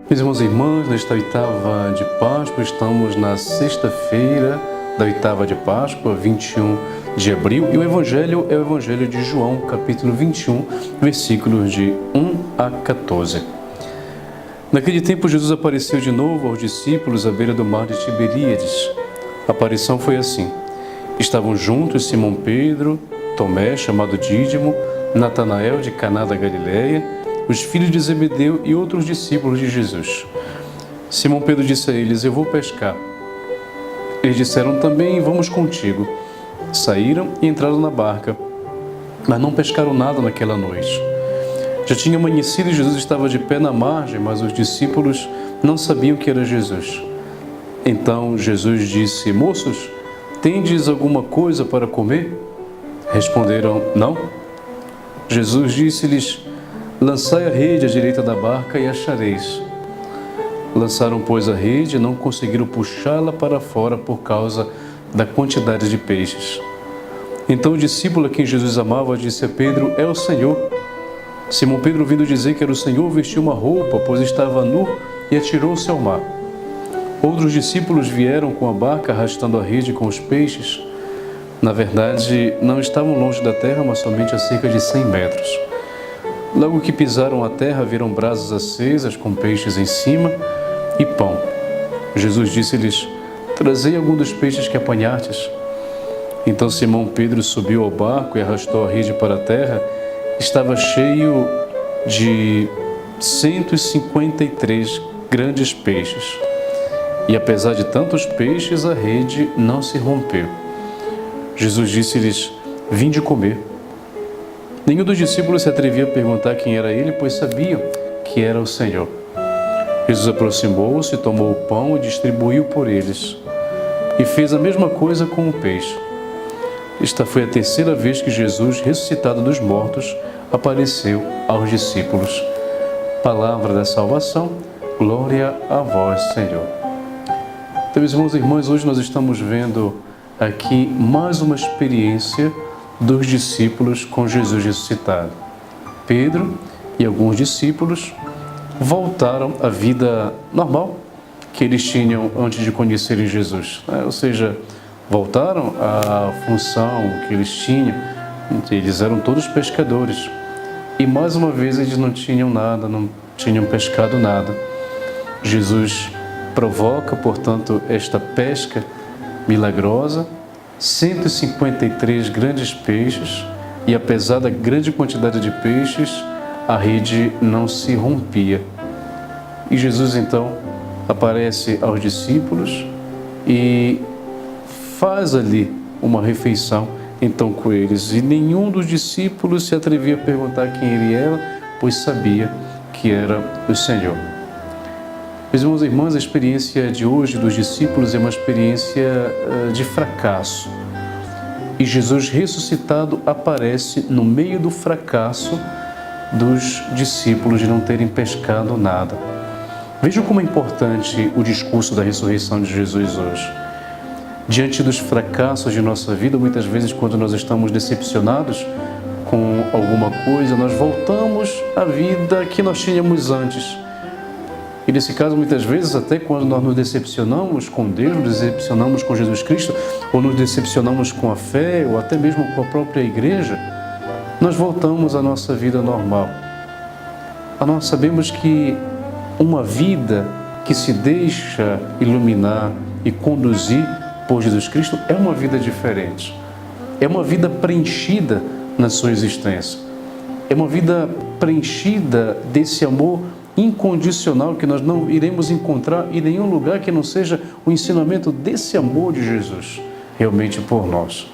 Meus irmãos e irmãs, nesta oitava de Páscoa, estamos na sexta-feira da oitava de Páscoa, 21 de abril, e o Evangelho é o Evangelho de João, capítulo 21, versículos de 1 a 14. Naquele tempo, Jesus apareceu de novo aos discípulos à beira do mar de Tiberíades. A aparição foi assim: estavam juntos Simão Pedro, Tomé, chamado Dídimo, Natanael de Caná da Galileia, os filhos de Zebedeu e outros discípulos de Jesus. Simão Pedro disse a eles: eu vou pescar. Eles disseram também: vamos contigo. Saíram e entraram na barca, mas não pescaram nada naquela noite. Já tinha amanhecido e Jesus estava de pé na margem, mas os discípulos não sabiam que era Jesus. Então Jesus disse: moços, tendes alguma coisa para comer? Responderam: não. Jesus disse-lhes: lançai a rede à direita da barca e achareis. Lançaram, pois, a rede e não conseguiram puxá-la para fora por causa da quantidade de peixes. Então o discípulo a quem Jesus amava disse a Pedro: é o Senhor. Simão Pedro, ouvindo dizer que era o Senhor, vestiu uma roupa, pois estava nu, e atirou-se ao mar. Outros discípulos vieram com a barca arrastando a rede com os peixes. Na verdade, não estavam longe da terra, mas somente a cerca de 100 metros. Logo que pisaram a terra, viram brasas acesas com peixes em cima e pão. Jesus disse-lhes: trazei algum dos peixes que apanhastes. Então Simão Pedro subiu ao barco e arrastou a rede para a terra. Estava cheio de 153 grandes peixes. E apesar de tantos peixes, a rede não se rompeu. Jesus disse-lhes: vinde comer. Nenhum dos discípulos se atrevia a perguntar quem era ele, pois sabiam que era o Senhor. Jesus aproximou-se, tomou o pão e distribuiu por eles. E fez a mesma coisa com o peixe. Esta foi a terceira vez que Jesus, ressuscitado dos mortos, apareceu aos discípulos. Palavra da salvação, glória a vós, Senhor. Então, meus irmãos e irmãs, hoje nós estamos vendo aqui mais uma experiência dos discípulos com Jesus ressuscitado. Pedro e alguns discípulos voltaram à vida normal que eles tinham antes de conhecerem Jesus. Ou seja, voltaram à função que eles tinham. Eles eram todos pescadores. E mais uma vez eles não tinham nada, não tinham pescado nada. Jesus provoca, portanto, esta pesca milagrosa, 153 grandes peixes, e apesar da grande quantidade de peixes, a rede não se rompia. E Jesus então aparece aos discípulos e faz ali uma refeição então com eles. E nenhum dos discípulos se atrevia a perguntar quem ele era, pois sabia que era o Senhor. Meus irmãos e irmãs, a experiência de hoje dos discípulos é uma experiência de fracasso. E Jesus ressuscitado aparece no meio do fracasso dos discípulos de não terem pescado nada. Vejam como é importante o discurso da ressurreição de Jesus hoje. Diante dos fracassos de nossa vida, muitas vezes quando nós estamos decepcionados com alguma coisa, nós voltamos à vida que nós tínhamos antes. E nesse caso, muitas vezes, até quando nós nos decepcionamos com Deus, nos decepcionamos com Jesus Cristo, ou nos decepcionamos com a fé, ou até mesmo com a própria igreja, nós voltamos à nossa vida normal. Nós sabemos que uma vida que se deixa iluminar e conduzir por Jesus Cristo é uma vida diferente. É uma vida preenchida na sua existência. É uma vida preenchida desse amor incondicional que nós não iremos encontrar em nenhum lugar que não seja o ensinamento desse amor de Jesus realmente por nós.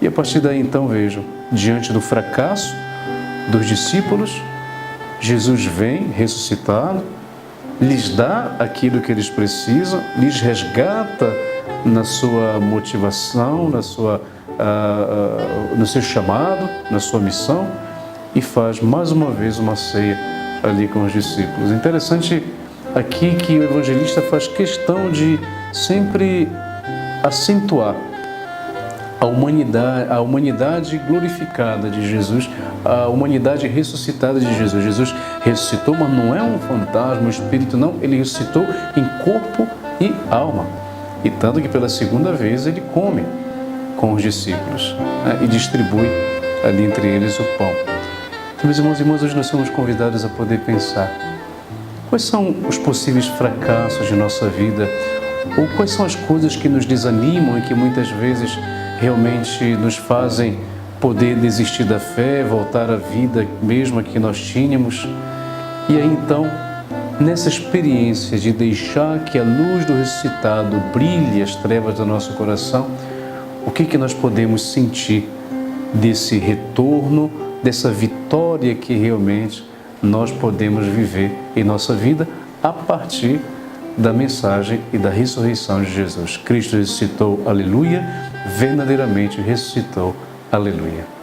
E a partir daí então vejam, diante do fracasso dos discípulos, Jesus vem ressuscitado, lhes dá aquilo que eles precisam, lhes resgata na sua motivação, no seu chamado, na sua missão, e faz mais uma vez uma ceia ali com os discípulos. Interessante aqui que o evangelista faz questão de sempre acentuar a humanidade glorificada de Jesus, a humanidade ressuscitada de Jesus. Jesus ressuscitou, mas não é um fantasma, um espírito, não. Ele ressuscitou em corpo e alma. E tanto que pela segunda vez ele come com os discípulos, né, e distribui ali entre eles o pão. Então, meus irmãos e irmãs, hoje nós somos convidados a poder pensar quais são os possíveis fracassos de nossa vida, ou quais são as coisas que nos desanimam e que muitas vezes realmente nos fazem poder desistir da fé, voltar à vida mesma que nós tínhamos. E aí então, nessa experiência de deixar que a luz do ressuscitado brilhe as trevas do nosso coração, o que nós podemos sentir desse retorno, dessa vitória que realmente nós podemos viver em nossa vida a partir da mensagem e da ressurreição de Jesus. Cristo ressuscitou, aleluia, verdadeiramente ressuscitou, aleluia.